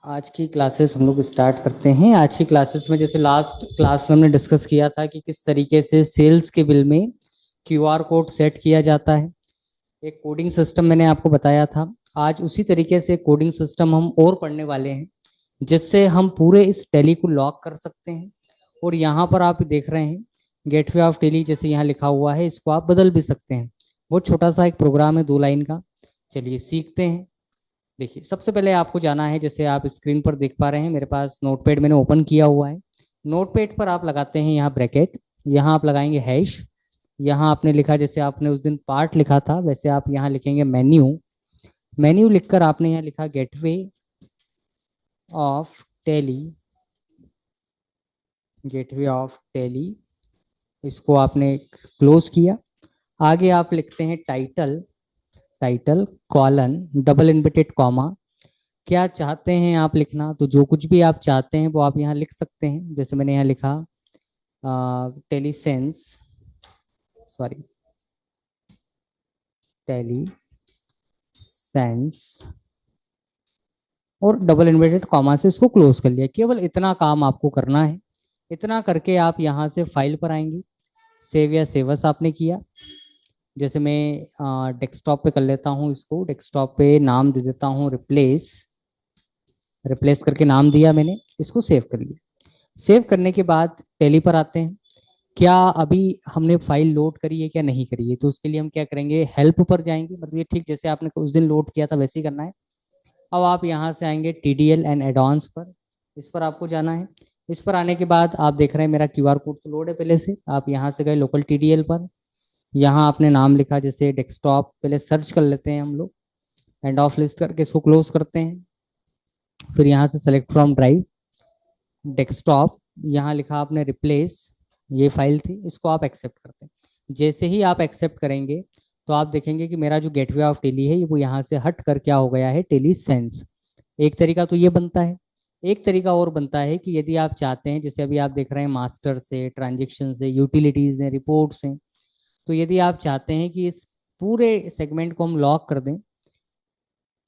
आज की क्लासेस हम लोग स्टार्ट करते हैं। आज की क्लासेस में जैसे लास्ट क्लास में हमने डिस्कस किया था कि किस तरीके से सेल्स के बिल में क्यूआर कोड सेट किया जाता है। एक कोडिंग सिस्टम मैंने आपको बताया था। आज उसी तरीके से कोडिंग सिस्टम हम और पढ़ने वाले हैं, जिससे हम पूरे इस टैली को लॉक कर सकते हैं। और यहाँ पर आप देख रहे हैं गेटवे ऑफ टैली, जैसे यहाँ लिखा हुआ है, इसको आप बदल भी सकते हैं। बहुत छोटा सा एक प्रोग्राम है 2 लाइन का। चलिए सीखते हैं। देखिए, सबसे पहले आपको जाना है, जैसे आप स्क्रीन पर देख पा रहे हैं, मेरे पास नोटपैड मैंने ओपन किया हुआ है। नोटपैड पर आप लगाते हैं यहाँ ब्रैकेट, यहाँ आप लगाएंगे हैश। यहाँ आपने लिखा, जैसे आपने उस दिन पार्ट लिखा था वैसे आप यहाँ लिखेंगे मेन्यू। मेन्यू लिखकर आपने यहाँ लिखा gateway of tally. Gateway of tally, इसको आपने क्लोज किया। आगे आप लिखते हैं title. Title colon double inverted comma. क्या चाहते हैं आप लिखना, तो जो कुछ भी आप चाहते हैं वो आप यहाँ लिख सकते हैं। जैसे मैंने यहाँ लिखा टेलीसेंस, सॉरी, टेलीसेंस, और डबल इन्वर्टेड कॉमा से इसको क्लोज कर लिया। केवल इतना काम आपको करना है। इतना करके आप यहाँ से फाइल पर आएंगे। सेव या सेवस आपने किया। जैसे मैं डेस्कटॉप पे कर लेता हूँ इसको। डेस्कटॉप पे नाम दे देता हूँ रिप्लेस। रिप्लेस करके नाम दिया मैंने, इसको सेव कर लिया। सेव करने के बाद टैली पर आते हैं। क्या अभी हमने फाइल लोड करी है क्या नहीं करी है, तो उसके लिए हम क्या करेंगे, हेल्प पर जाएंगे। मतलब ये ठीक जैसे आपने उस दिन लोड किया था वैसे ही करना है। अब आप यहाँ से आएंगे टीडीएल एंड एडॉन्स पर। इस पर आपको जाना है। इस पर आने के बाद आप देख रहे हैं मेरा क्यूआर कोड तो लोड है पहले से। आप यहाँ से गए लोकल टीडीएल पर। यहाँ आपने नाम लिखा, जैसे डेस्कटॉप, पहले सर्च कर लेते हैं हम लोग। एंड ऑफ लिस्ट करके इसको क्लोज करते हैं। फिर यहाँ से सेलेक्ट फ्रॉम ड्राइव, डेस्कटॉप, यहाँ लिखा आपने रिप्लेस। ये फाइल थी, इसको आप एक्सेप्ट करते हैं। जैसे ही आप एक्सेप्ट करेंगे तो आप देखेंगे कि मेरा जो गेटवे ऑफ टेली है वो यहाँ से हट कर क्या हो गया है, टेली सेंस। एक तरीका तो ये बनता है। एक तरीका और बनता है कि यदि आप चाहते हैं, जैसे अभी आप देख रहे हैं मास्टर से, ट्रांजेक्शन से, यूटिलिटीज हैं, रिपोर्ट्स हैं, तो यदि आप चाहते हैं कि इस पूरे सेगमेंट को हम लॉक कर दें,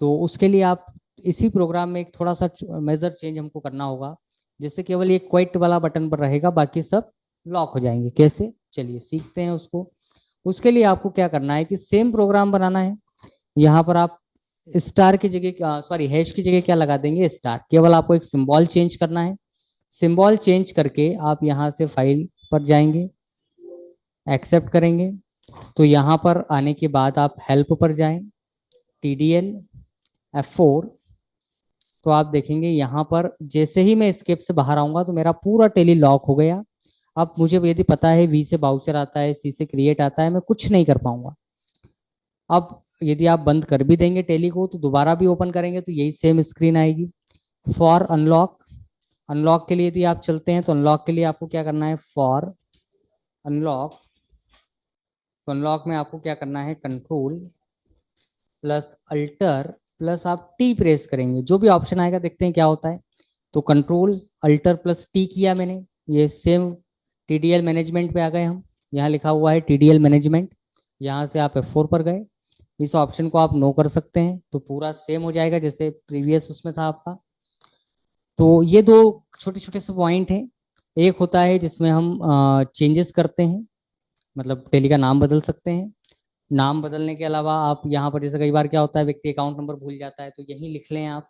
तो उसके लिए आप इसी प्रोग्राम में एक थोड़ा सा मेजर चेंज हमको करना होगा, जिससे केवल ये क्विट वाला बटन पर रहेगा, बाकी सब लॉक हो जाएंगे। कैसे, चलिए सीखते हैं उसको। उसके लिए आपको क्या करना है कि सेम प्रोग्राम बनाना है। यहाँ पर आप स्टार की जगह, सॉरी, हैश की जगह क्या लगा देंगे, स्टार। केवल आपको एक सिंबल चेंज करना है। सिंबल चेंज करके आप यहाँ से फाइल पर जाएंगे, एक्सेप्ट करेंगे। तो यहाँ पर आने के बाद आप हेल्प पर जाएं, TDL F4। तो आप देखेंगे यहाँ पर जैसे ही मैं स्केप से बाहर आऊंगा तो मेरा पूरा टेली लॉक हो गया। अब मुझे यदि पता है V से बाउचर आता है, C से क्रिएट आता है, मैं कुछ नहीं कर पाऊंगा। अब यदि आप बंद कर भी देंगे टेली को तो दोबारा भी ओपन करेंगे तो यही सेम स्क्रीन आएगी। फॉर अनलॉक, अनलॉक के लिए यदि आप चलते हैं तो अनलॉक के लिए आपको क्या करना है, फॉर अनलॉक। तो अनलॉक में आपको क्या करना है, कंट्रोल प्लस अल्टर प्लस आप टी प्रेस करेंगे। जो भी ऑप्शन आएगा देखते हैं क्या होता है। तो कंट्रोल अल्टर प्लस टी किया मैंने, ये सेम TDL मैनेजमेंट पे आ गए हम। यहाँ लिखा हुआ है TDL मैनेजमेंट। यहाँ से आप F4 पर गए। इस ऑप्शन को आप नो कर सकते हैं तो पूरा सेम हो जाएगा जैसे प्रीवियस उसमें था आपका। तो ये दो छोटे छोटे से पॉइंट हैं। एक होता है जिसमें हम चेंजेस करते हैं, मतलब टेली का नाम बदल सकते हैं। नाम बदलने के अलावा आप यहाँ पर, जैसे कई बार क्या होता है व्यक्ति अकाउंट नंबर भूल जाता है, तो यहीं लिख लें आप।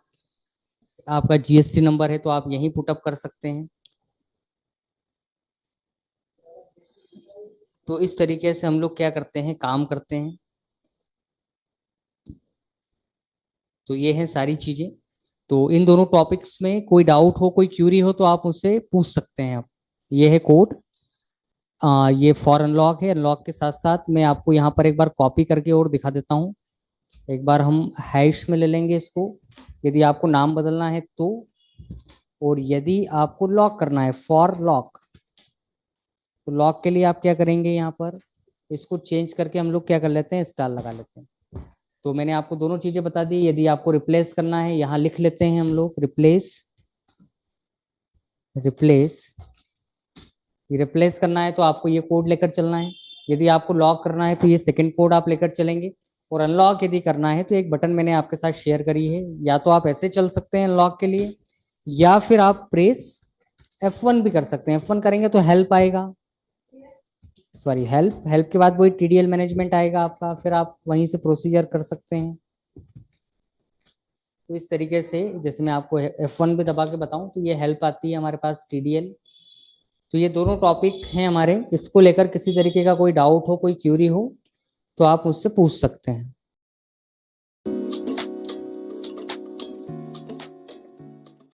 आपका GST नंबर है तो आप यहीं पुटअप कर सकते हैं। तो इस तरीके से हम लोग क्या करते हैं, काम करते हैं। तो ये है सारी चीजें। तो इन दोनों टॉपिक्स में कोई डाउट हो, कोई क्यूरी हो तो आप मुझसे पूछ सकते हैं। आप, ये है कोड। ये फॉर अनलॉक है। अनलॉक के साथ साथ मैं आपको यहाँ पर एक बार कॉपी करके और दिखा देता हूँ। एक बार हम हैश में ले लेंगे इसको, यदि आपको नाम बदलना है तो। और यदि आपको लॉक करना है, फॉर लॉक, तो लॉक के लिए आप क्या करेंगे, यहाँ पर इसको चेंज करके हम लोग क्या कर लेते हैं, स्टार लगा लेते हैं। तो मैंने आपको दोनों चीजें बता दी। यदि आपको रिप्लेस करना है, यहाँ लिख लेते हैं हम लोग रिप्लेस। रिप्लेस, रिप्लेस करना है तो आपको ये कोड लेकर चलना है। यदि आपको लॉक करना है तो ये सेकंड कोड आप लेकर चलेंगे। और अनलॉक यदि करना है तो एक बटन मैंने आपके साथ शेयर करी है, या तो आप ऐसे चल सकते हैं अनलॉक के लिए, या फिर आप प्रेस F1 भी कर सकते हैं। F1 करेंगे तो हेल्प आएगा, सॉरी हेल्प, हेल्प के बाद वही TDL मैनेजमेंट आएगा आपका, फिर आप वहीं से प्रोसीजर कर सकते हैं। तो इस तरीके से जैसे मैं आपको F1 भी दबा के बताऊं तो ये हेल्प आती है हमारे पास TDL। तो ये दोनों टॉपिक हैं हमारे, इसको लेकर किसी तरीके का कोई डाउट हो, कोई क्यूरी हो तो आप मुझसे पूछ सकते हैं।